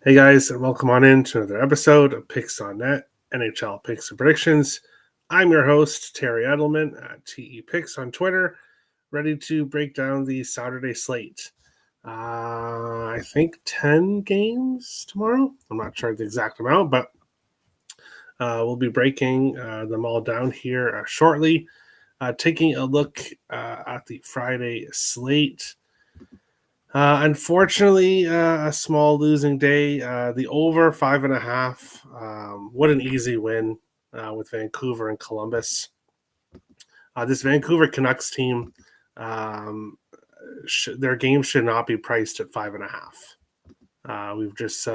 Hey guys, and welcome on in to another episode of Picks on Net, NHL Picks and Predictions. I'm your host, Terry Edelman at TE Picks on Twitter, ready to break down the Saturday slate. I think 10 games tomorrow. I'm not sure the exact amount, but we'll be breaking them all down here shortly. Taking a look at the Friday slate. Unfortunately, a small losing day. The over 5.5. What an easy win with Vancouver and Columbus. This Vancouver Canucks team, their game should not be priced at 5.5. We've just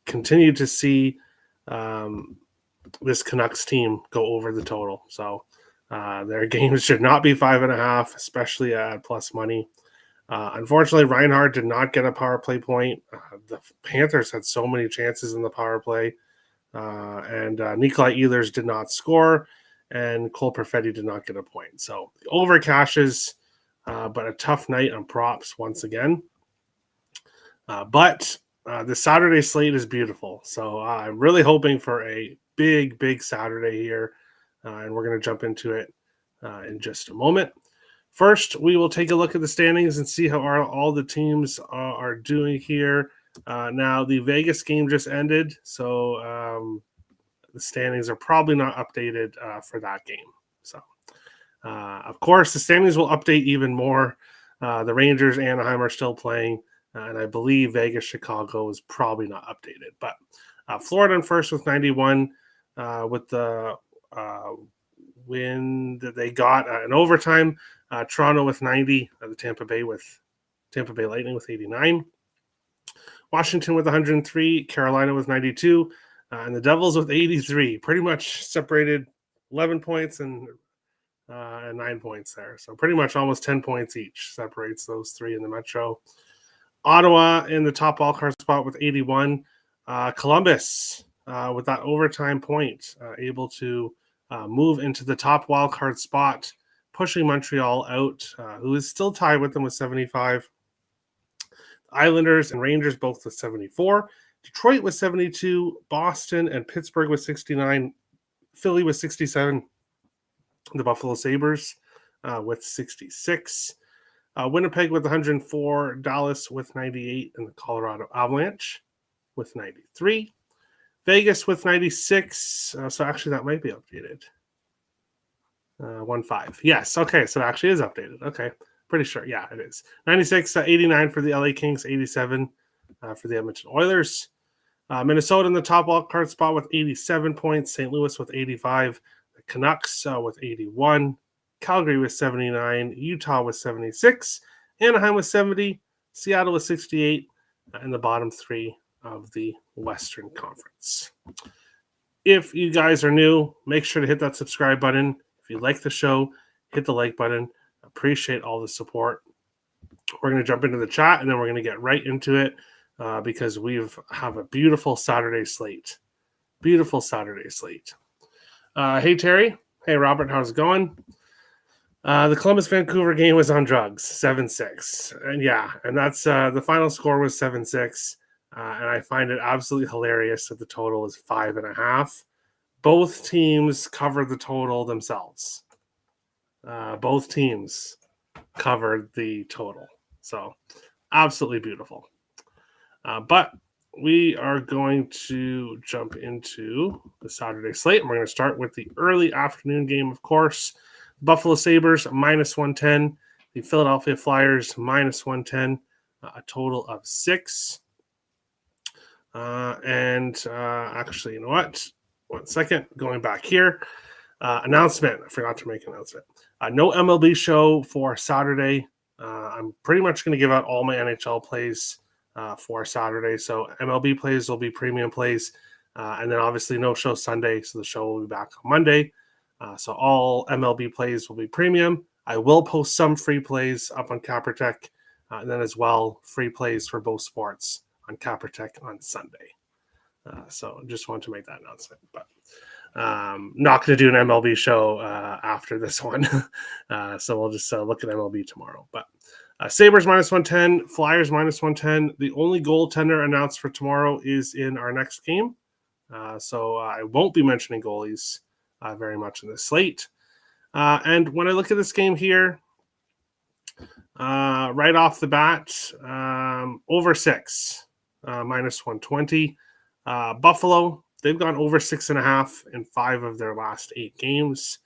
continued to see this Canucks team go over the total. So their games should not be 5.5, especially at plus money. Unfortunately, Reinhart did not get a power play point. The Panthers had so many chances in the power play. And Nikolai Ehlers did not score, and Cole Perfetti did not get a point. So over cashes, but a tough night on props once again. But the Saturday slate is beautiful. So I'm really hoping for a big Saturday here. And we're going to jump into it in just a moment. First, we will take a look at the standings and see how all the teams are doing here. Now, the Vegas game just ended, so the standings are probably not updated for that game. So, of course, the standings will update even more. The Rangers, Anaheim are still playing, and I believe Vegas, Chicago is probably not updated. But Florida in first with 91 with the win that they got in overtime. Toronto with 90, the Tampa Bay Lightning with 89, Washington with 103, Carolina with 92, and the Devils with 83. Pretty much separated 11 points and 9 points there. So pretty much almost 10 points each separates those three in the Metro. Ottawa in the top wildcard spot with 81. Columbus with that overtime point able to move into the top wildcard spot, pushing Montreal out, who is still tied with them with 75. Islanders and Rangers both with 74. Detroit with 72. Boston and Pittsburgh with 69. Philly with 67. The Buffalo Sabres with 66. Winnipeg with 104. Dallas with 98. And the Colorado Avalanche with 93. Vegas with 96. So actually that might be updated. 1-5. Yes. Okay. So it actually is updated. Okay. Pretty sure. Yeah, it is. 96, 89 for the LA Kings, 87 for the Edmonton Oilers. Minnesota in the top wildcard spot with 87 points. St. Louis with 85. The Canucks with 81. Calgary with 79. Utah with 76. Anaheim with 70. Seattle with 68. And the bottom three of the Western Conference. If you guys are new, make sure to hit that subscribe button. If you like the show, hit the like button. Appreciate all the support. We're going to jump into the chat, and then we're going to get right into it because we have a beautiful Saturday slate. Beautiful Saturday slate. Hey, Terry. Hey, Robert. How's it going? The Columbus-Vancouver game was on drugs, 7-6. And that's the final score was 7-6. And I find it absolutely hilarious that the total is 5.5. Both teams covered the total themselves. Both teams covered the total. So absolutely beautiful. But we are going to jump into the Saturday slate. And we're going to start with the early afternoon game, of course. Buffalo Sabres, minus 110. The Philadelphia Flyers, minus 110. A total of 6. Actually, you know what? 1 second. Going back here. Announcement. I forgot to make an announcement. No MLB show for Saturday. I'm pretty much going to give out all my NHL plays for Saturday. So MLB plays will be premium plays. And then obviously no show Sunday. So the show will be back on Monday. So all MLB plays will be premium. I will post some free plays up on Capertech. And then as well, free plays for both sports on Capertech on Sunday. So just wanted to make that announcement. But not going to do an MLB show after this one. So we'll just look at MLB tomorrow. But Sabres -110, Flyers -110. The only goaltender announced for tomorrow is in our next game. So I won't be mentioning goalies very much in this slate. And when I look at this game here, right off the bat, over 6, -120. Buffalo, they've gone over 6.5 in 5 of their last 8 games.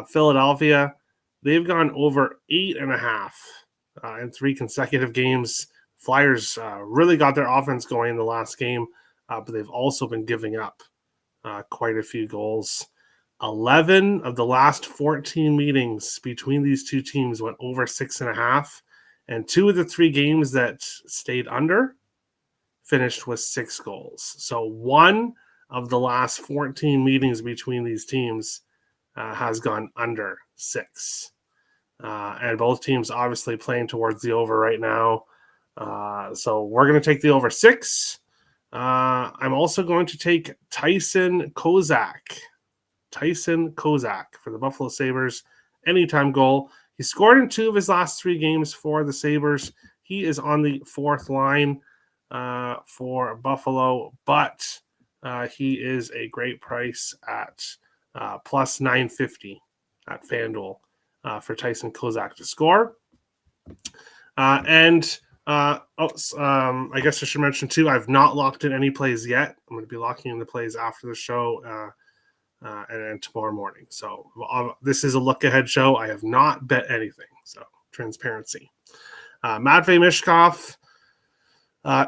Philadelphia, they've gone over 8.5 in 3 consecutive games. Flyers really got their offense going in the last game, but they've also been giving up quite a few goals. 11 of the last 14 meetings between these two teams went over 6.5, and 2 of the 3 games that stayed under finished with 6 goals. So 1 of the last 14 meetings between these teams has gone under 6. And both teams obviously playing towards the over right now. So we're going to take the over 6. I'm also going to take Tyson Kozak. Tyson Kozak for the Buffalo Sabres. Anytime goal. He scored in 2 of his last 3 games for the Sabres. He is on the 4th line for Buffalo, but he is a great price at plus 950 at FanDuel for Tyson Kozak to score. I guess I should mention too, I've not locked in any plays yet. I'm going to be locking in the plays after the show and tomorrow morning. So this is a look-ahead show. I have not bet anything, so transparency. Matvei Michkov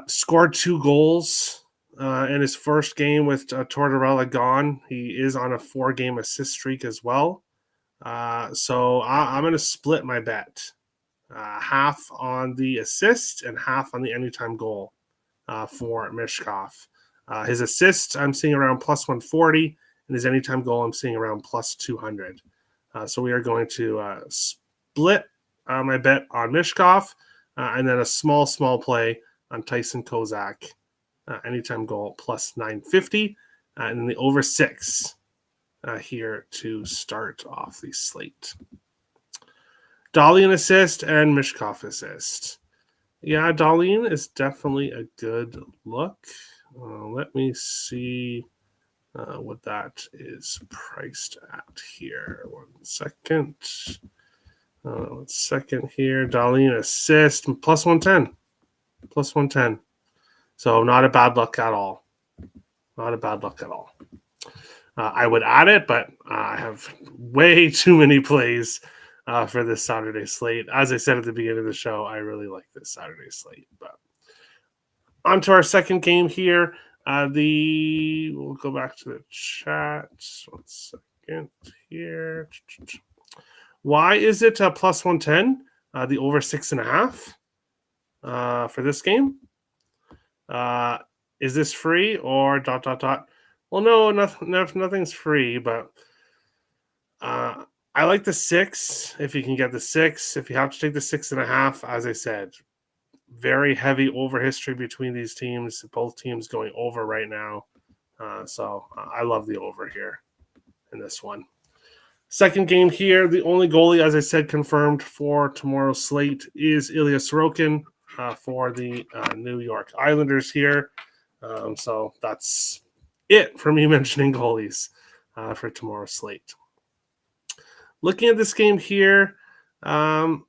scored 2 goals in his first game with Tortorella gone. He is on a 4-game assist streak as well. So I'm going to split my bet. Half on the assist and half on the anytime goal for Michkov. His assist, I'm seeing around plus 140, and his anytime goal, I'm seeing around plus 200. So we are going to split my bet on Michkov, and then a small play on Tyson Kozak. Anytime goal plus 950, and then the over 6 here to start off the slate. Dahlin assist and Michkov assist. Yeah, Dahlin is definitely a good look. Let me see what that is priced at here. 1 second. 1 second here. Dahlin assist plus 110. Plus 110. So not a bad look at all. Not a bad look at all. I would add it, but I have way too many plays for this Saturday slate. As I said at the beginning of the show, I really like this Saturday slate. But on to our second game here. We'll go back to the chat. 1 second here. Why is it plus 110? The over 6.5 for this game? Is this free or ... Well, no, nothing's free, but I like the 6 if you can get the 6. If you have to take the 6.5, as I said, very heavy over history between these teams. Both teams going over right now. So I love the over here in this one. Second game here, the only goalie, as I said, confirmed for tomorrow's slate is Ilya Sorokin for the New York Islanders here. So that's it for me mentioning goalies for tomorrow's slate. Looking at this game here, the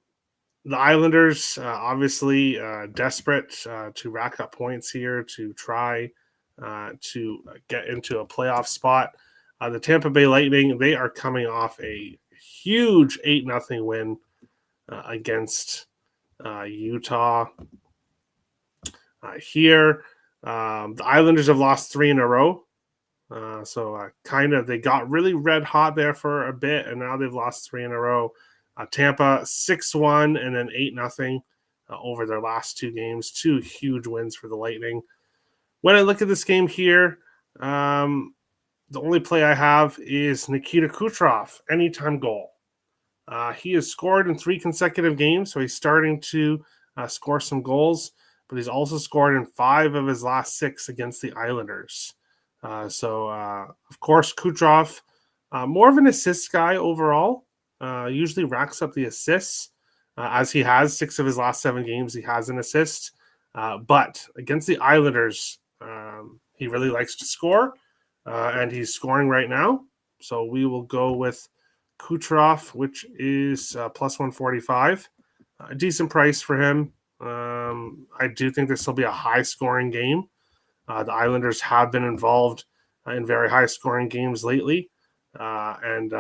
Islanders obviously desperate to rack up points here to try to get into a playoff spot. The Tampa Bay Lightning, they are coming off a huge 8-0 win against Utah. Here, the Islanders have lost 3 in a row. They got really red hot there for a bit, and now they've lost 3 in a row. Tampa 6-1 and then 8-0 over their last 2 games. 2 huge wins for the Lightning. When I look at this game here, the only play I have is Nikita Kucherov, anytime goal. He has scored in 3 consecutive games, so he's starting to score some goals, but he's also scored in 5 of his last 6 against the Islanders. Of course, Kucherov, more of an assist guy overall, usually racks up the assists. as he has 6 of his last 7 games. He has an assist. But against the Islanders, he really likes to score, and he's scoring right now. So we will go with Kucherov, which is plus 145. A decent price for him. I do think this will be a high-scoring game. The Islanders have been involved in very high-scoring games lately. And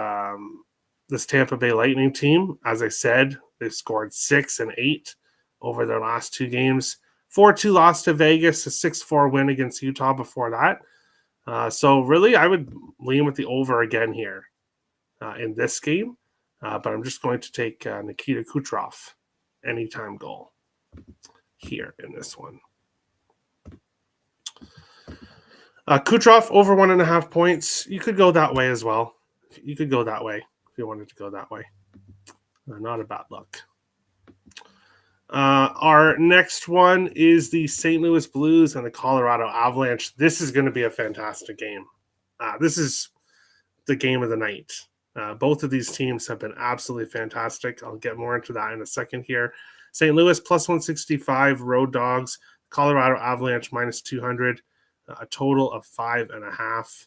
this Tampa Bay Lightning team, as I said, they've scored 6 and 8 over their last 2 games. 4-2 loss to Vegas, a 6-4 win against Utah before that. So really, I would lean with the over again here in this game. But I'm just going to take Nikita Kucherov, anytime goal here in this one. Kucherov over 1.5 points. You could go that way as well. You could go that way if you wanted to go that way. Not a bad look. Our next one is the St. Louis Blues and the Colorado Avalanche. This is going to be a fantastic game. This is the game of the night. Both of these teams have been absolutely fantastic. I'll get more into that in a second here. St. Louis plus 165, road dogs. Colorado Avalanche minus 200, a total of 5.5.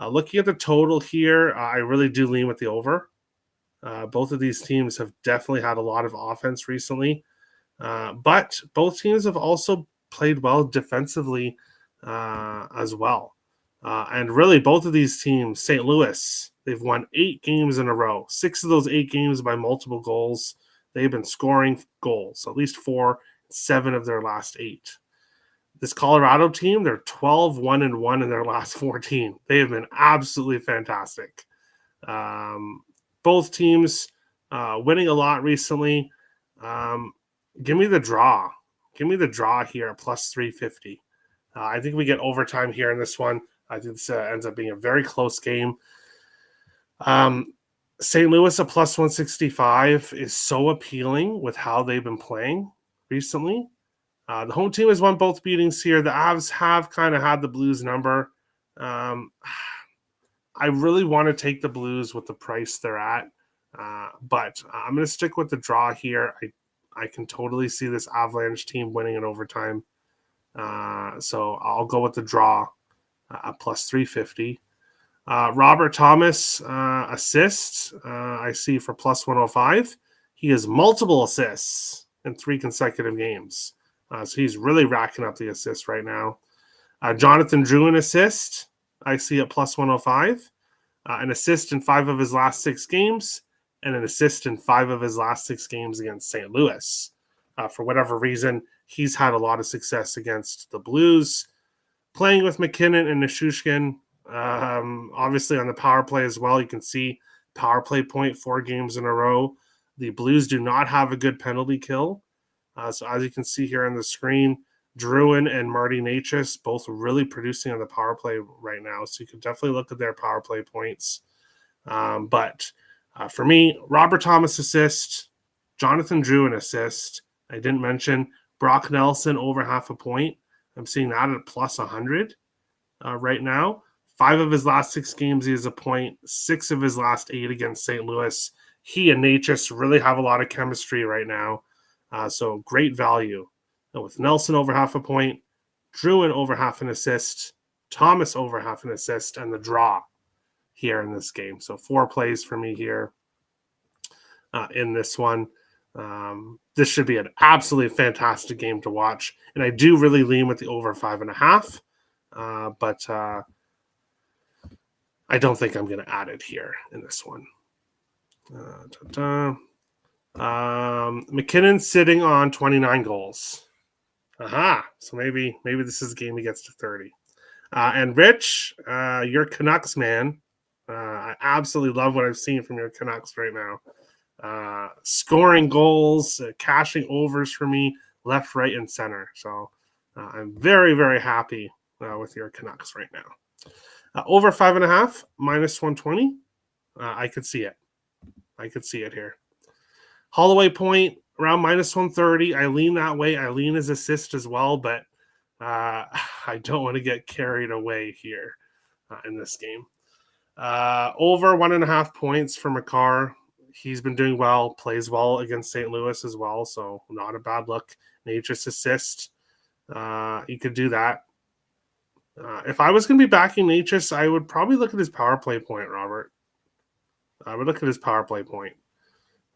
Looking at the total here, I really do lean with the over. Both of these teams have definitely had a lot of offense recently. But both teams have also played well defensively as well. And really, both of these teams, St. Louis, they've won 8 games in a row. 6 of those 8 games by multiple goals. They've been scoring goals, at least 4, 7 of their last 8. This Colorado team, they're 12-1-1 in their last 14. They have been absolutely fantastic. Both teams winning a lot recently. Give me the draw. Give me the draw here at plus 350. I think we get overtime here in this one. I think this ends up being a very close game. St. Louis at plus 165 is so appealing with how they've been playing recently. The home team has won both beatings here. The Avs have kind of had the Blues number. I really want to take the Blues with the price they're at. But I'm going to stick with the draw here. I can totally see this Avalanche team winning in overtime. So I'll go with the draw at plus 350. Robert Thomas assists, I see for plus 105. He has multiple assists in 3 consecutive games. So he's really racking up the assists right now. Jonathan Drouin assist, I see at plus 105. An assist in 5 of his last 6 games, and an assist in 5 of his last 6 games against St. Louis. For whatever reason, he's had a lot of success against the Blues. Playing with McKinnon and Nichushkin, obviously on the power play as well, you can see power play point 4 games in a row. The Blues do not have a good penalty kill. So as you can see here on the screen, Drouin and Marty Necas both really producing on the power play right now. So you can definitely look at their power play points. But for me, Robert Thomas assist, Jonathan Drouin assist. I didn't mention Brock Nelson over 0.5 point. I'm seeing that at plus 100 right now. 5 of his last 6 games, he has a point. 6 of his last 8 against St. Louis. He and Necas really have a lot of chemistry right now. So great value. And with Nelson over 0.5 point, Drouin over 0.5 an assist, Thomas over 0.5 an assist, and the draw here in this game. So 4 plays for me here in this one. This should be an absolutely fantastic game to watch. And I do really lean with the over 5.5. But I don't think I'm going to add it here in this one. McKinnon sitting on 29 goals. So maybe this is a game he gets to 30. And Rich, your Canucks man. I absolutely love what I've seen from your Canucks right now. Scoring goals, cashing overs for me, left, right, and center. So I'm very, very happy with your Canucks right now. Over 5.5, minus 120. I could see it. I could see it here. Holloway point around minus 130. I lean that way. I lean his assist as well, but I don't want to get carried away here in this game. Over 1.5 points for Makar. He's been doing well, plays well against St. Louis as well, so not a bad look. Nature's assist. You could do that. If I was going to be backing Natchez, I would probably look at his power play point, Robert. I would look at his power play point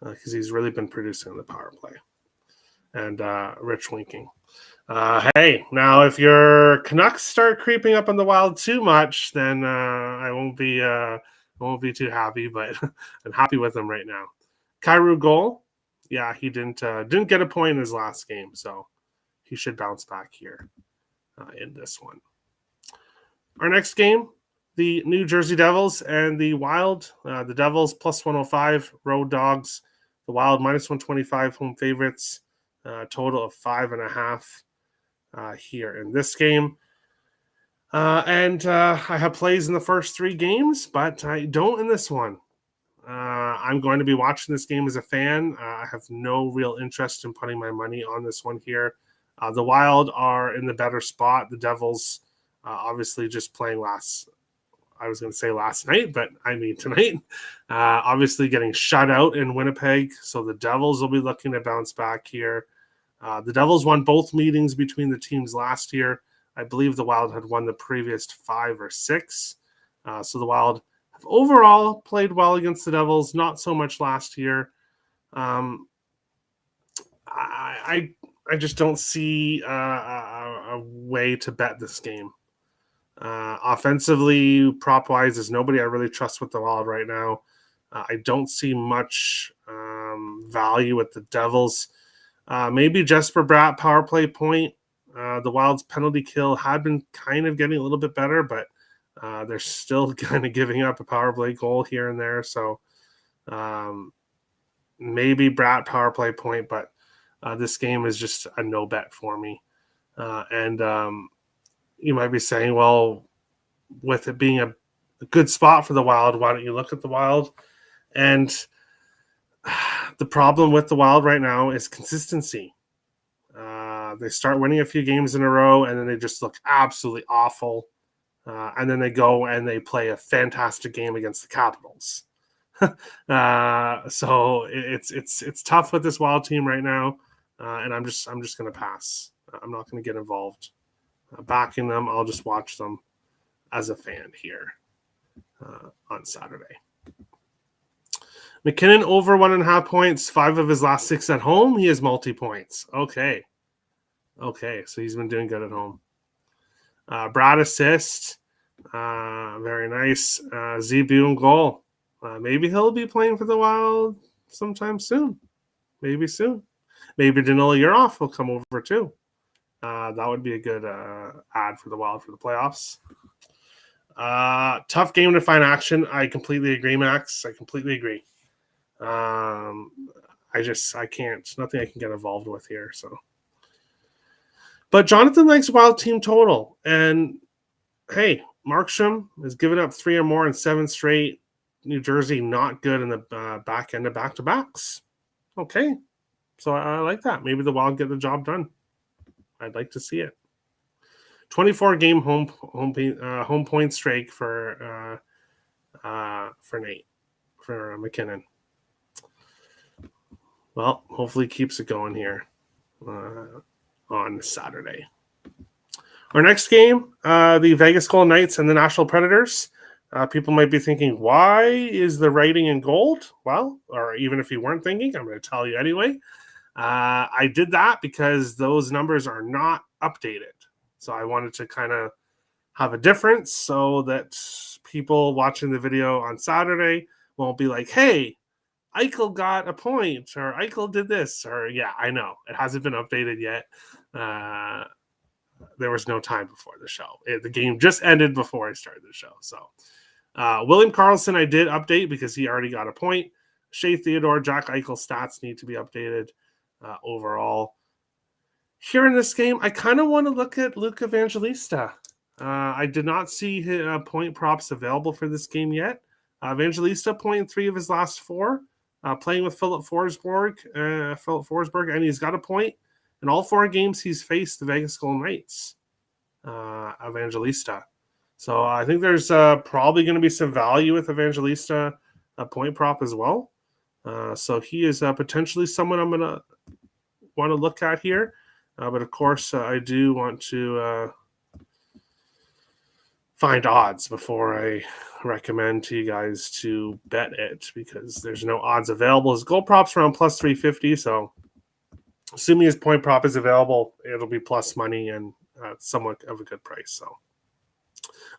because he's really been producing in the power play. And Rich winking. Hey, now if your Canucks start creeping up on the Wild too much, then I won't be too happy. But I'm happy with him right now. Kyrou goal. Yeah, he didn't get a point in his last game, so he should bounce back here in this one. Our next game, the New Jersey Devils and the Wild. The Devils plus 105, road dogs. The Wild minus 125, home favorites. Total of 5.5 here in this game. And I have plays in the first 3 games, but I don't in this one. I'm going to be watching this game as a fan. I have no real interest in putting my money on this one here. The Wild are in the better spot. The Devils obviously just playing last night, but I mean tonight. Obviously getting shut out in Winnipeg, so the Devils will be looking to bounce back here. The Devils won both meetings between the teams last year. I believe the Wild had won the previous 5 or 6. So the Wild have overall played well against the Devils, not so much last year. I just don't see a way to bet this game. Offensively, prop-wise, there's nobody I really trust with the Wild right now. I don't see much value with the Devils. Maybe Jesper Bratt power play point. The Wild's penalty kill had been kind of getting a little bit better, but they're still kind of giving up a power play goal here and there. So maybe Bratt power play point, but this game is just a no bet for me. And you might be saying, well, with it being a good spot for the Wild, why don't you look at the Wild? And the problem with the Wild right now is consistency. They start winning a few games in a row, and then they just look absolutely awful. And then they go and they play a fantastic game against the Capitals. So it's tough with this Wild team right now, and I'm just going to pass. I'm not going to get involved backing them. I'll just watch them as a fan here on Saturday. McKinnon over 1.5 points, 5 of his last 6 at home. He has multi-points. Okay, so he's been doing good at home. Brad assist. Very nice. Zebulon goal. Maybe he'll be playing for the Wild sometime soon. Maybe soon. Maybe Danilo Yurov will come over too. That would be a good ad for the Wild for the playoffs. Tough game to find action. I completely agree, Max. I completely agree. I can't. Nothing I can get involved with here. So, but Jonathan likes Wild team total, and hey, Markstrom has given up 3 or more in 7 straight. New Jersey not good in the back end of back-to-backs. Okay, so I like that. Maybe the Wild get the job done. I'd like to see it. 24-game home point streak for Nate, for McKinnon. Well, hopefully keeps it going here on Saturday. Our next game, the Vegas Golden Knights and the Nashville Predators. People might be thinking, why is the writing in gold? Well, or even if you weren't thinking, I'm going to tell you anyway. I did that because those numbers are not updated. So I wanted to kind of have a difference so that people watching the video on Saturday won't be like, hey, Eichel got a point, or Eichel did this, or yeah, I know. It hasn't been updated yet. There was no time before the show. The game just ended before I started the show. So William Karlsson I did update because he already got a point. Shea Theodore, Jack Eichel stats need to be updated overall. Here in this game, I kind of want to look at Luke Evangelista. I did not see his, point props available for this game yet. Evangelista point in 3 of his last 4. Playing with Philip Forsberg, and he's got a point. In all 4 games, he's faced the Vegas Golden Knights, Evangelista. So I think there's probably going to be some value with Evangelista, a point prop as well. So he is potentially someone I'm going to want to look at here. But of course, I do want to find odds before I recommend to you guys to bet it, because there's no odds available. His goal props around plus 350. So assuming his point prop is available, it'll be plus money and somewhat of a good price. So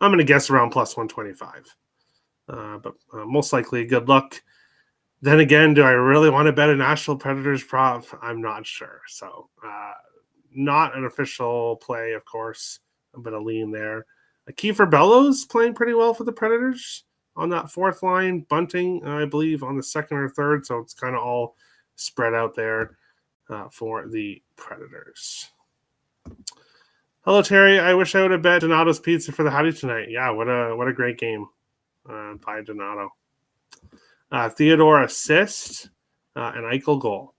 I'm going to guess around plus 125. But most likely a good look. Then again, do I really want to bet a Nashville Predators prop? I'm not sure. So not an official play, of course. I'm going to lean there. Kiefer Bellows playing pretty well for the Predators on that fourth line. Bunting, I believe, on the second or third. So it's kind of all spread out there for the Predators. Hello, Terry. I wish I would have bet Donato's Pizza for the Howdy tonight. Yeah, what a great game by Donato. Theodore assist, and Eichel goal.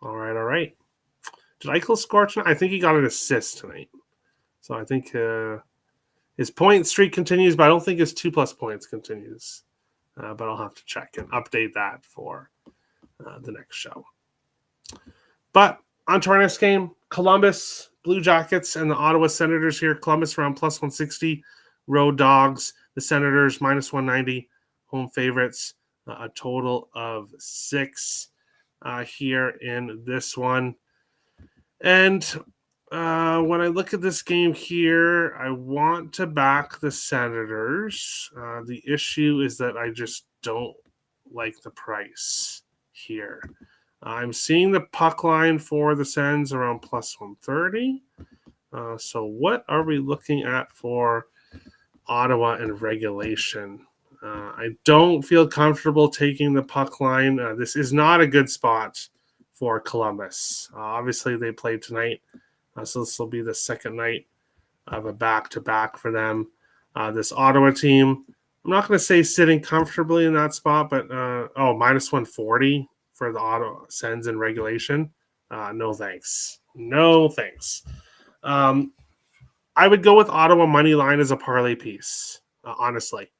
All right. Did Eichel score tonight? I think he got an assist tonight. So I think his point streak continues, but I don't think his 2+ points continues. But I'll have to check and update that for the next show. But on to our next game, Columbus Blue Jackets and the Ottawa Senators here. Columbus around plus 160. Road Dogs. The Senators minus 190. Home favorites. A total of 6 here in this one. And when I look at this game here, I want to back the Senators. The issue is that I just don't like the price here. I'm seeing the puck line for the Sens around plus 130. So what are we looking at for Ottawa in regulation? I don't feel comfortable taking the puck line. This is not a good spot for Columbus. Obviously, they played tonight, so this will be the second night of a back-to-back for them. This Ottawa team, I'm not going to say sitting comfortably in that spot, but minus 140 for the Ottawa Sens in regulation. No thanks. No thanks. I would go with Ottawa money line as a parlay piece, honestly.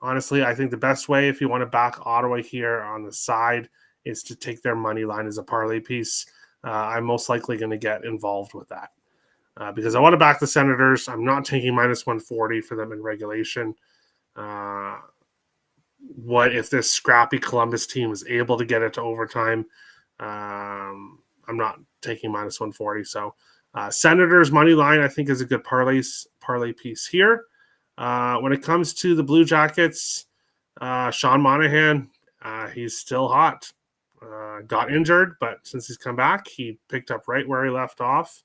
Honestly, I think the best way if you want to back Ottawa here on the side is to take their money line as a parlay piece. I'm most likely going to get involved with that because I want to back the Senators. I'm not taking minus 140 for them in regulation. What if this scrappy Columbus team is able to get it to overtime? I'm not taking minus 140. So Senators money line, I think, is a good parlay piece here. When it comes to the Blue Jackets, Sean Monahan, he's still hot. Got injured, but since he's come back, he picked up right where he left off.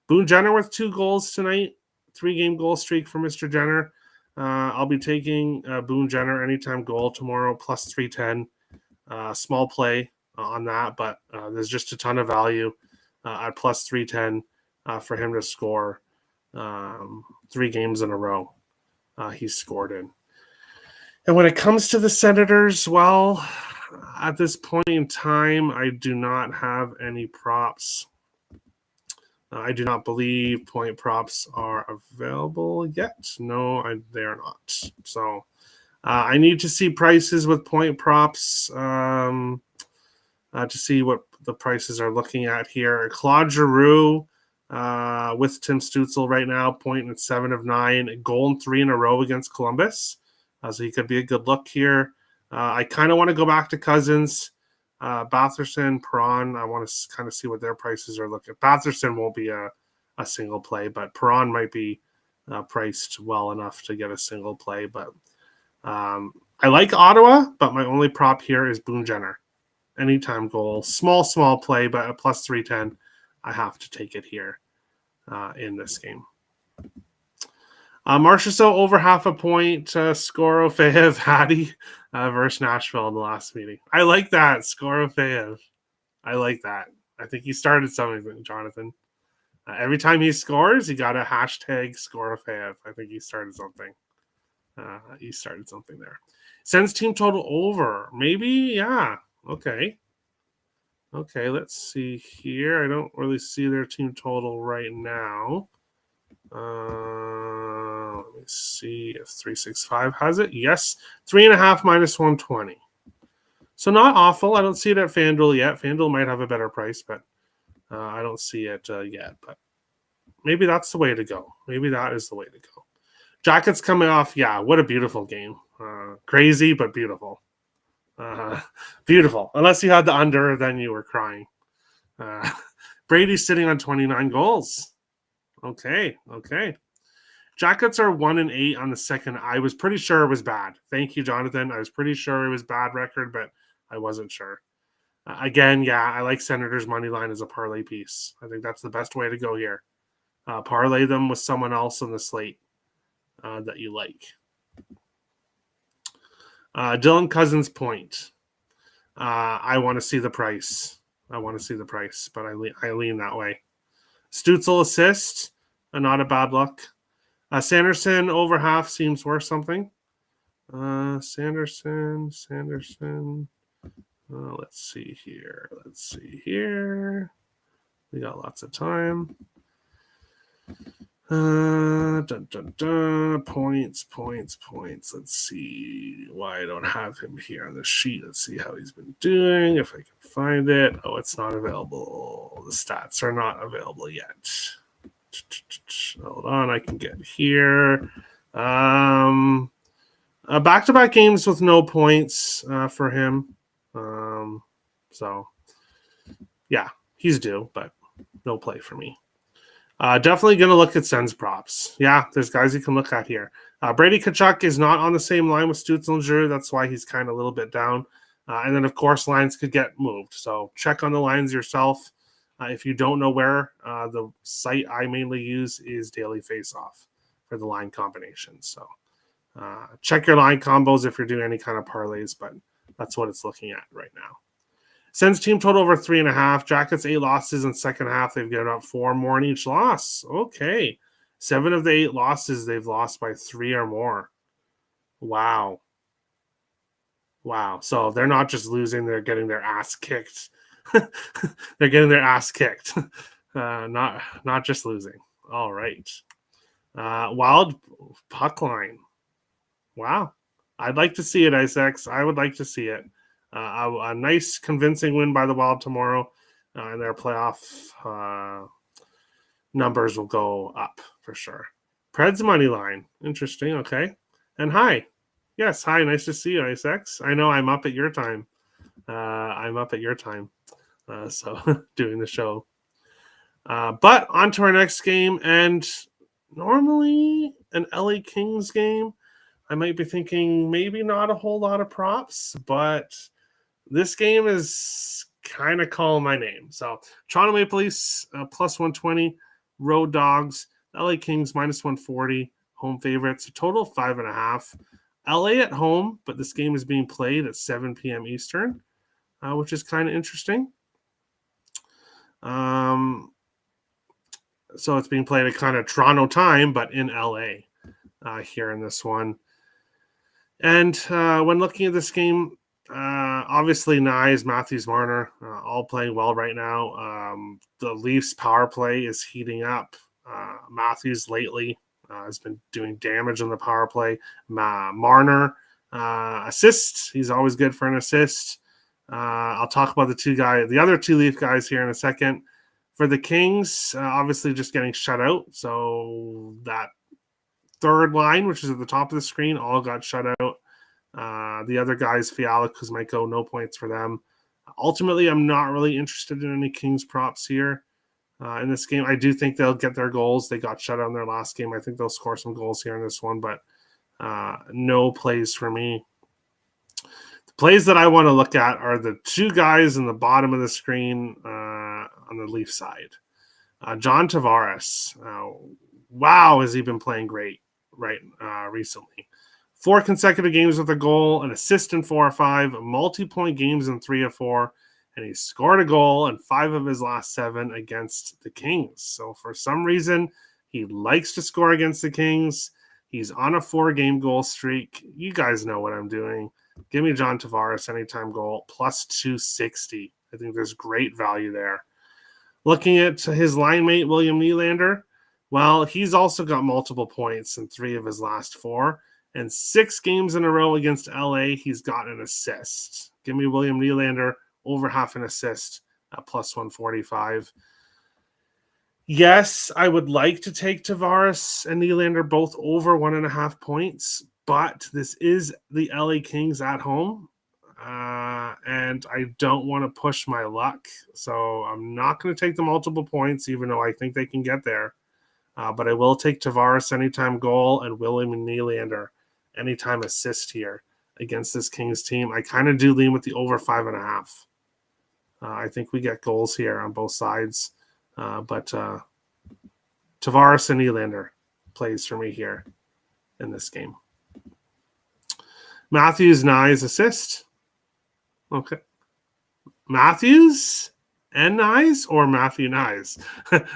Boone Jenner with 2 goals tonight, 3-game goal streak for Mr. Jenner. I'll be taking Boone Jenner anytime goal tomorrow, plus 310. Small play on that, but there's just a ton of value at plus 310 for him to score 3 games in a row. He's scored in. And when it comes to the Senators, well, at this point in time, I do not have any props. I do not believe point props are available yet. No, they are not. So I need to see prices with point props to see what the prices are looking at here. Claude Giroux with Tim Stützle right now, point at 7 of 9, goal in 3 in a row against Columbus. So he could be a good look here. I kind of want to go back to Cousins, Batherson, Perron. I want to kind of see what their prices are looking. Batherson won't be a single play, but Perron might be priced well enough to get a single play. But I like Ottawa, but my only prop here is Boone Jenner. Anytime goal. Small play, but at plus 310, I have to take it here in this game. Marchessault over half a point. Skorofeyev, Hattie versus Nashville in the last meeting. I like that. Skorofeyev. I like that. I think he started something, Jonathan. Every time he scores, he got a hashtag Skorofeyev. I think he started something. There. Sends team total over. Maybe, yeah. Okay, let's see here. I don't really see their team total right now. Let me see if 365 has it. Yes, 3.5 minus 120. So not awful. I don't see it at FanDuel yet. FanDuel might have a better price, but I don't see it yet. But maybe that's the way to go. Maybe that is the way to go. Jackets coming off. Yeah, what a beautiful game. Crazy, but beautiful. Beautiful. Unless you had the under, then you were crying. Brady's sitting on 29 goals. Okay. Jackets are 1-8 on the second. I was pretty sure it was bad. Thank you, Jonathan. I was pretty sure it was bad record, but I wasn't sure. Again, yeah, I like Senators' money line as a parlay piece. I think that's the best way to go here. Parlay them with someone else on the slate that you like. Dylan Cousins point. I want to see the price. But I lean that way. Stützle assist, not a bad look. Sanderson over half seems worth something. Sanderson. Let's see here. We got lots of time. Points. Let's see why I don't have him here on the sheet. Let's see how he's been doing. If I can find it. Oh, it's not available. The stats are not available yet. Hold on, I can get here. Back-to-back games with no points for him. So, yeah, he's due, but no play for me. Definitely going to look at Sens props. Yeah, there's guys you can look at here. Brady Tkachuk is not on the same line with Stützle and Giroux. That's why he's kind of a little bit down. And then, of course, lines could get moved. So check on the lines yourself. If you don't know where, the site I mainly use is Daily Faceoff for the line combinations. So check your line combos if you're doing any kind of parlays, but that's what it's looking at right now. Sens team total over 3.5. Jackets 8 losses in second half. They've given up 4 more in each loss. Okay. 7 of the 8 losses they've lost by 3 or more. Wow. So they're not just losing, they're getting their ass kicked. They're getting their ass kicked. Not just losing. All right. Wild puck line. Wow. I'd like to see it, IceX. I would like to see it. A nice, convincing win by the Wild tomorrow, and their playoff numbers will go up for sure. Preds money line. Interesting. Okay. And hi. Yes, hi. Nice to see you, IceX. I know I'm up at your time. So doing the show. But on to our next game, and normally an LA Kings game, I might be thinking maybe not a whole lot of props, but this game is kind of calling my name. So Toronto Maple Leafs plus 120, road dogs, LA Kings minus 140, home favorites, a total of 5.5. LA at home, but this game is being played at 7 p.m. Eastern, which is kind of interesting. So it's being played at kind of Toronto time, but in LA here in this one. And when looking at this game, obviously Nyes, Matthews, Marner, all playing well right now. The Leafs power play is heating up. Matthews lately has been doing damage on the power play. Marner, assist. He's always good for an assist. I'll talk about the other 2 Leaf guys here in a second. For the Kings, obviously just getting shut out. So that third line, which is at the top of the screen, all got shut out. The other guys, Fiala, Kuzmenko, no points for them. Ultimately, I'm not really interested in any Kings props here in this game. I do think they'll get their goals. They got shut out in their last game. I think they'll score some goals here in this one, but no plays for me. The plays that I want to look at are the 2 guys in the bottom of the screen on the Leaf side. John Tavares. Wow, has he been playing great recently. 4 consecutive games with a goal, an assist in 4 or 5, multi-point games in 3 or 4, and he scored a goal in 5 of his last 7 against the Kings. So for some reason, he likes to score against the Kings. He's on a 4-game goal streak. You guys know what I'm doing. Give me John Tavares anytime goal, plus 260. I think there's great value there. Looking at his line mate, William Nylander, well, he's also got multiple points in 3 of his last 4. And 6 games in a row against LA, he's got an assist. Give me William Nylander over half an assist at plus 145. Yes, I would like to take Tavares and Nylander both over 1.5 points, but this is the LA Kings at home. And I don't want to push my luck. So I'm not going to take the multiple points, even though I think they can get there. But I will take Tavares anytime goal and William Nylander anytime assist here against this Kings team. I kind of do lean with the over 5.5. I think we get goals here on both sides. But Tavares and Nylander plays for me here in this game. Matthews, Nyes, assist. Okay. Matthews and Nyes or Matthew Nyes?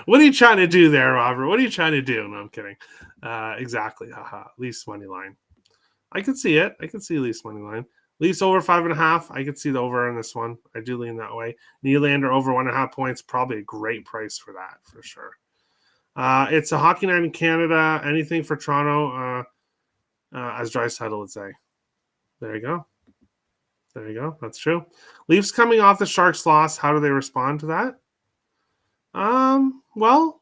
What are you trying to do there, Robert? What are you trying to do? No, I'm kidding. Exactly. Haha. Leafs money line. I could see it. I could see Leafs money line. Leafs over 5.5. I could see the over in this one. I do lean that way. Nylander over 1.5 points. Probably a great price for that, for sure. It's a hockey night in Canada. Anything for Toronto, as Draisaitl would say. There you go. There you go. That's true. Leafs coming off the Sharks loss. How do they respond to that? Well,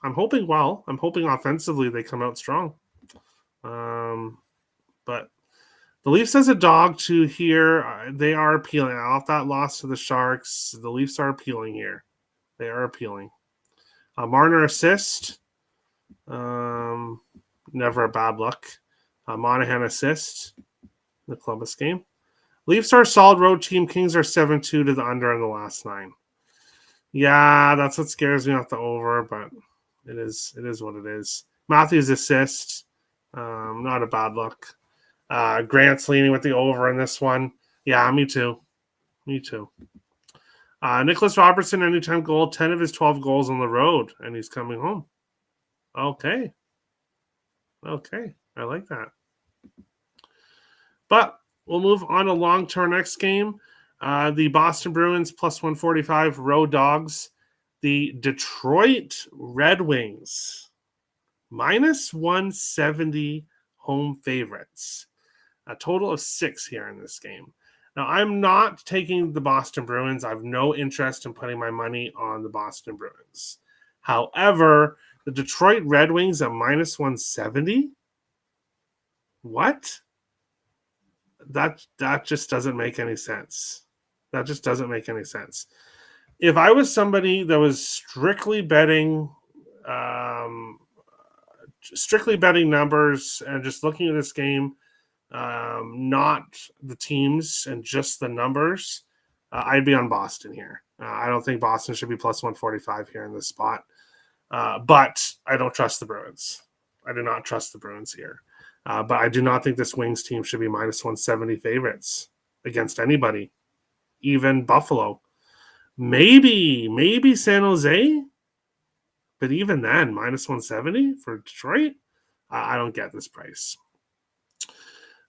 I'm hoping well. I'm hoping offensively they come out strong. But the Leafs as a dog to here, they are appealing. Off that loss to the Sharks, the Leafs are appealing here. They are appealing. Marner assist. Never a bad look. Monahan assist. The Columbus game. Leafs are a solid road team. Kings are 7-2 to the under in the last 9. Yeah, that's what scares me off the over, but it is what it is. Matthews assist. Not a bad look. Grant's leaning with the over in this one. Yeah, me too. Me too. Nicholas Robertson, anytime goal, 10 of his 12 goals on the road, and he's coming home. Okay. I like that. But we'll move on along to our next game. The Boston Bruins plus 145 road dogs. The Detroit Red Wings minus 170 home favorites. A total of 6 here in this game. Now, I'm not taking the Boston Bruins. I have no interest in putting my money on the Boston Bruins. However, the Detroit Red Wings at minus 170? What? That just doesn't make any sense. That just doesn't make any sense. If I was somebody that was strictly betting numbers and just looking at this game, not the teams and just the numbers, I'd be on Boston here. I don't think Boston should be plus 145 here in this spot. But I don't trust the Bruins. I do not trust the Bruins here. But I do not think this Wings team should be minus 170 favorites against anybody, even Buffalo. Maybe San Jose. But even then, minus 170 for Detroit? I don't get this price.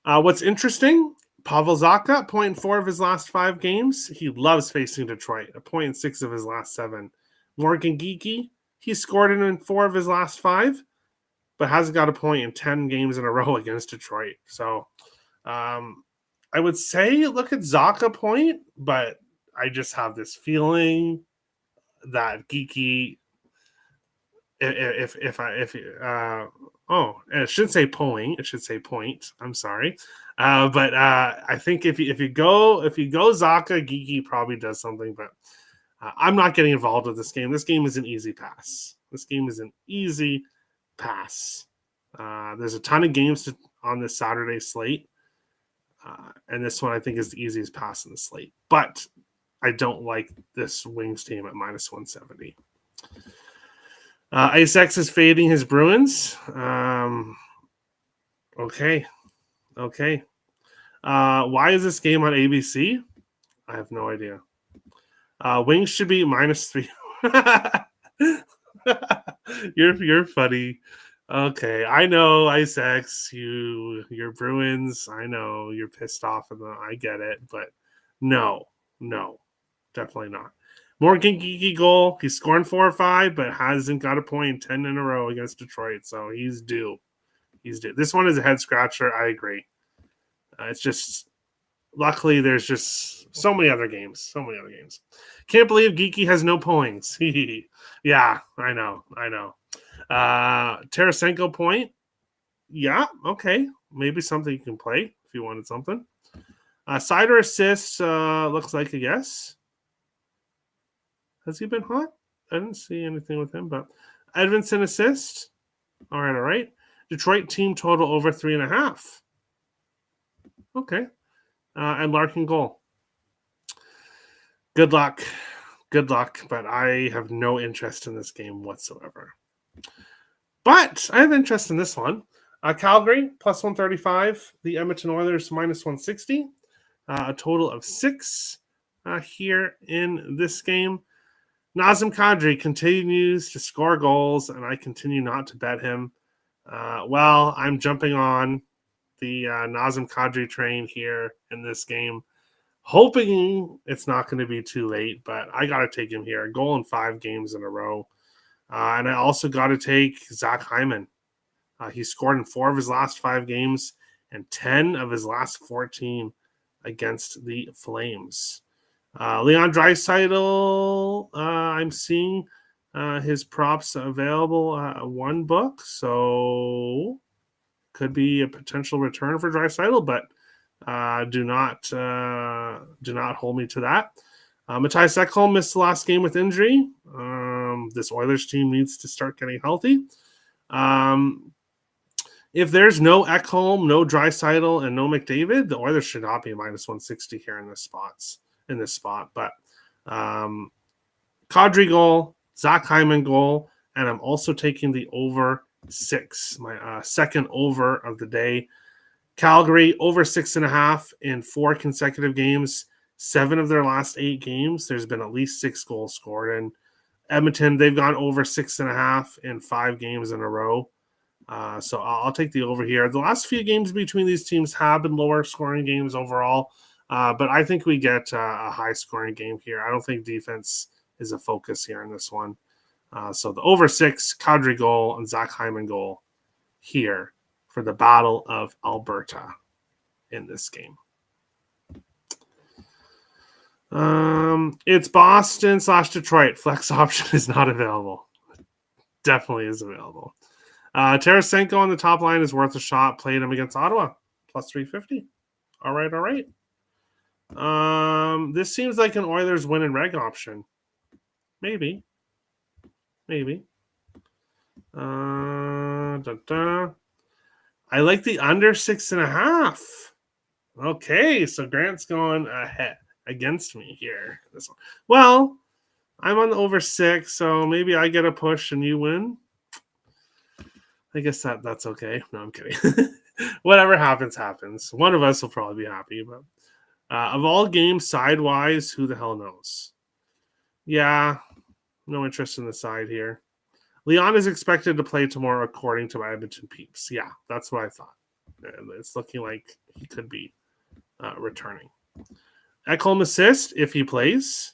What's interesting, Pavel Zacha, 0.4 of his last 5 games. He loves facing Detroit, a 0.6 of his last 7. Morgan Geekie, he scored in 4 of his last 5, but hasn't got a point in 10 games in a row against Detroit. So I would say look at Zacha point, but I just have this feeling that Geekie, it should say point. It should say point. I'm sorry, but I think if you go Zacha, Geekie probably does something. But I'm not getting involved with this game. This game is an easy pass. There's a ton of games on this Saturday slate, and this one I think is the easiest pass in the slate. But I don't like this Wings team at minus 170. Ice X is fading his Bruins. Okay. Why is this game on ABC? I have no idea. Wings should be minus 3. You're funny. Okay, I know Ice X. You're Bruins. I know you're pissed off, and I get it, but no, definitely not. Morgan Geekie goal. He's scoring 4 or 5, but hasn't got a point in 10 in a row against Detroit, so he's due. This one is a head scratcher. I agree. It's just luckily, there's just so many other games. Can't believe Geeky has no points. Yeah, I know. Tarasenko point. Yeah, okay. Maybe something you can play if you wanted something. Cider assist looks like a yes. Has he been hot? I didn't see anything with him, but Edvinsson assist. All right. Detroit team total over 3.5. Okay. And Larkin goal. Good luck, but I have no interest in this game whatsoever. But I have interest in this one. Calgary plus 135. The Edmonton Oilers minus 160. A total of 6 here in this game. Nazem Kadri continues to score goals, and I continue not to bet him. I'm jumping on the Nazem Kadri train here in this game, hoping it's not going to be too late, but I got to take him here. A goal in 5 games in a row. And I also got to take Zach Hyman. He scored in 4 of his last 5 games and 10 of his last 14 against the Flames. Leon Draisaitl, I'm seeing his props available at one book, so could be a potential return for Draisaitl, but do not hold me to that. Mattias Ekholm missed the last game with injury. This Oilers team needs to start getting healthy. If there's no Ekholm, no Draisaitl, and no McDavid, the Oilers should not be minus 160 here in this spot. But Kadri goal, Zach Hyman goal, and I'm also taking the over 6, my second over of the day. Calgary over 6.5 in 4 consecutive games. 7 of their last 8 games, there's been at least 6 goals scored. And Edmonton, they've gone over 6.5 in 5 games in a row. So I'll take the over here. The last few games between these teams have been lower scoring games overall, but I think we get a high scoring game here. I don't think defense is a focus here in this one. So the over 6, Kadri goal, and Zach Hyman goal here for the Battle of Alberta in this game. It's Boston / Detroit. Flex option is not available. Definitely is available. Tarasenko on the top line is worth a shot. Played him against Ottawa. Plus 350. All right. This seems like an Oilers win and reg option. Maybe. I like the under 6.5. Okay, so Grant's going ahead against me here. This one. Well, I'm on the over 6, so maybe I get a push and you win. I guess that's okay. No, I'm kidding. Whatever happens. One of us will probably be happy, but of all games sidewise, who the hell knows? Yeah, no interest in the side here. Leon is expected to play tomorrow, according to my Edmonton peeps. Yeah, that's what I thought. It's looking like he could be returning. Ekholm assist if he plays.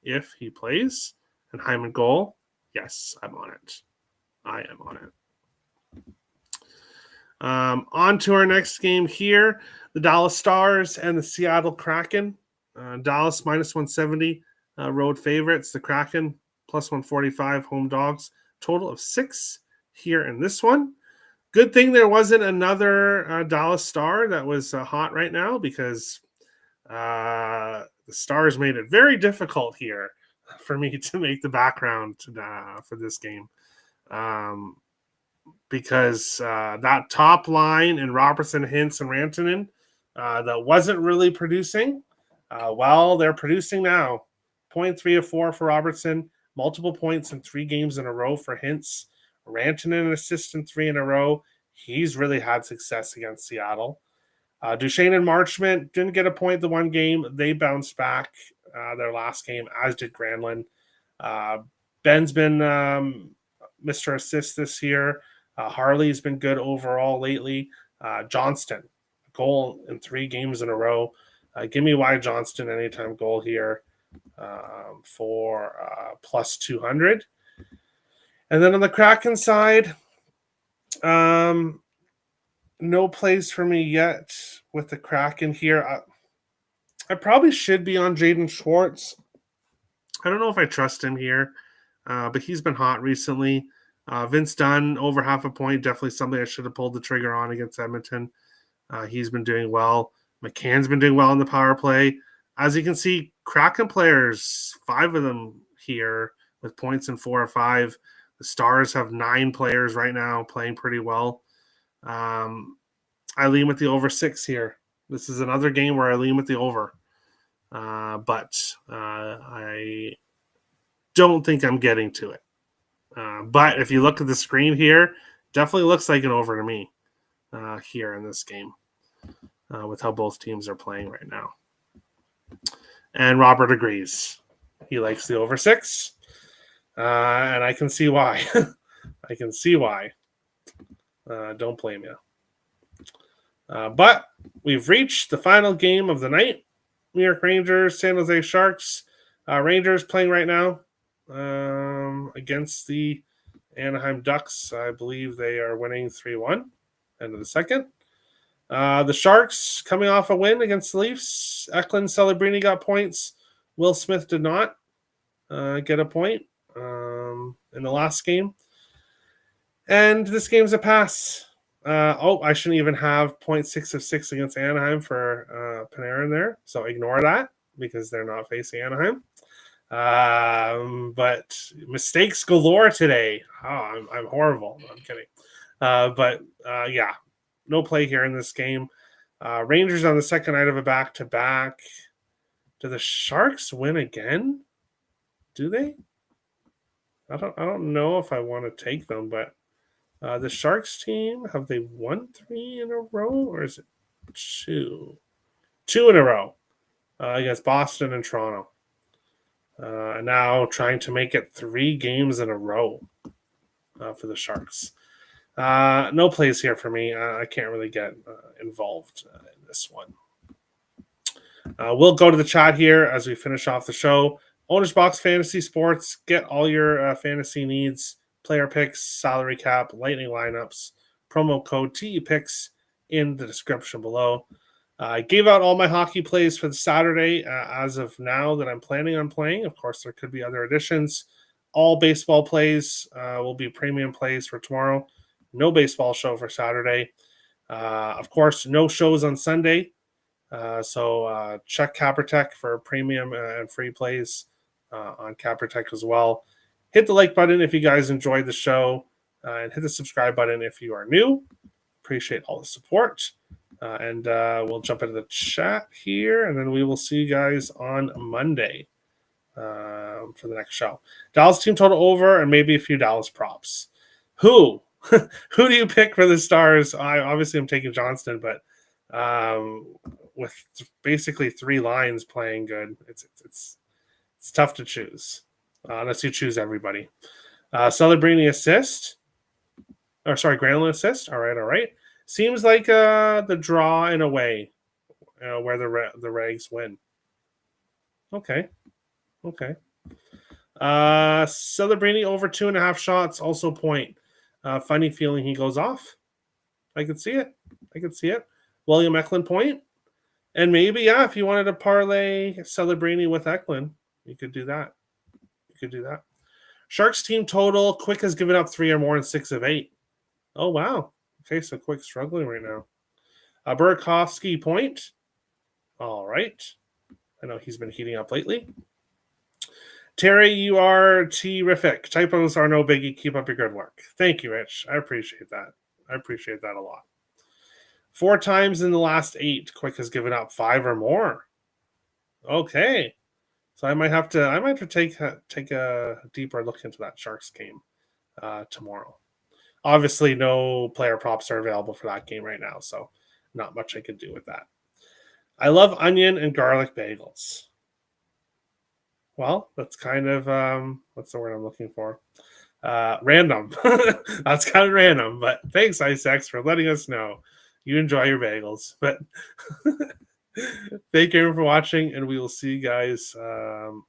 And Hyman goal. Yes, I'm on it. I am on it. On to our next game here. The Dallas Stars and the Seattle Kraken. Dallas minus 170 road favorites. The Kraken plus 145 home dogs. Total of 6 here in this one. Good thing there wasn't another Dallas Star that was hot right now, because the Stars made it very difficult here for me to make the background for this game. Because that top line in Robertson, Hintz, and Rantanen that wasn't really producing, they're producing now. 0.3 of 4 for Robertson, multiple points in 3 games in a row for Hintz. Rantanen an assist in 3 in a row. He's really had success against Seattle. Duchesne and Marchment didn't get a point the one game. They bounced back their last game, as did Granlund. Ben's been Mr. Assist this year. Harley's been good overall lately. Johnston, goal in 3 games in a row. Give me Y Johnston anytime goal here for plus 200. And then on the Kraken side, no plays for me yet with the Kraken here. I probably should be on Jaden Schwartz. I don't know if I trust him here, but he's been hot recently. Vince Dunn, over half a point, definitely something I should have pulled the trigger on against Edmonton. He's been doing well. McCann's been doing well in the power play. As you can see, Kraken players, 5 of them here with points in 4 or 5. The Stars have 9 players right now playing pretty well. I lean with the over 6 here. This is another game where I lean with the over. But I don't think I'm getting to it. But if you look at the screen here, definitely looks like an over to me here in this game with how both teams are playing right now. And Robert agrees. He likes the over 6. And I can see why. I can see why. Don't blame you. But we've reached the final game of the night. New York Rangers, San Jose Sharks. Rangers playing right now against the Anaheim Ducks. I believe they are winning 3-1. End of the second. The Sharks coming off a win against the Leafs. Eklund, Celebrini got points. Will Smith did not get a point in the last game. And this game's a pass. I shouldn't even have 0.6 of 6 against Anaheim for Panarin there. So ignore that because they're not facing Anaheim. But mistakes galore today. Oh, I'm horrible. No, I'm kidding. But no play here in this game. Rangers on the second night of a back-to-back. Do the Sharks win again? Do they? I don't know if I want to take them, but the Sharks team, have they won 3 in a row, or is it 2? 2 in a row against Boston and Toronto. And now trying to make it 3 games in a row for the Sharks. No plays here for me. I can't really get involved in this one. We'll go to the chat here as we finish off the show. OwnersBox Fantasy Sports. Get all your fantasy needs, player picks, salary cap, lightning lineups, promo code TEPICS in the description below. I gave out all my hockey plays for the Saturday as of now that I'm planning on playing. Of course, there could be other additions. All baseball plays will be premium plays for tomorrow. No baseball show for Saturday. Of course, no shows on Sunday. So check Caprotech for premium and free plays on Caprotech as well. Hit the like button if you guys enjoyed the show, and hit the subscribe button if you are new. Appreciate all the support. And we'll jump into the chat here, and then we will see you guys on Monday for the next show. Dallas team total over, and maybe a few Dallas props. Who do you pick for the Stars? I'm taking Johnston, but with basically 3 lines playing good, it's tough to choose unless you choose everybody. Celebrini assist, Granlund assist. All right. Seems like the draw in a way where the Rags win. Okay. Celebrini over 2.5 shots, also point. Funny feeling he goes off. I could see it. William Eklund point. And maybe, if you wanted to parlay Celebrini with Eklund, you could do that. Sharks team total. Quick has given up 3 or more in 6 of 8. Oh, wow. Okay, so Quick struggling right now. Burakovsky point. All right. I know he's been heating up lately. Terry, you are terrific. Typos are no biggie. Keep up your good work. Thank you, Rich. I appreciate that. A lot. 4 times in the last 8, Quick has given up 5 or more. Okay. So I might have to take a deeper look into that Sharks game tomorrow. Obviously, no player props are available for that game right now, so not much I could do with that. I love onion and garlic bagels. Well, that's kind of what's the word I'm looking for? Random. That's kind of random, but thanks, Isex, for letting us know you enjoy your bagels. But thank you for watching, and we will see you guys on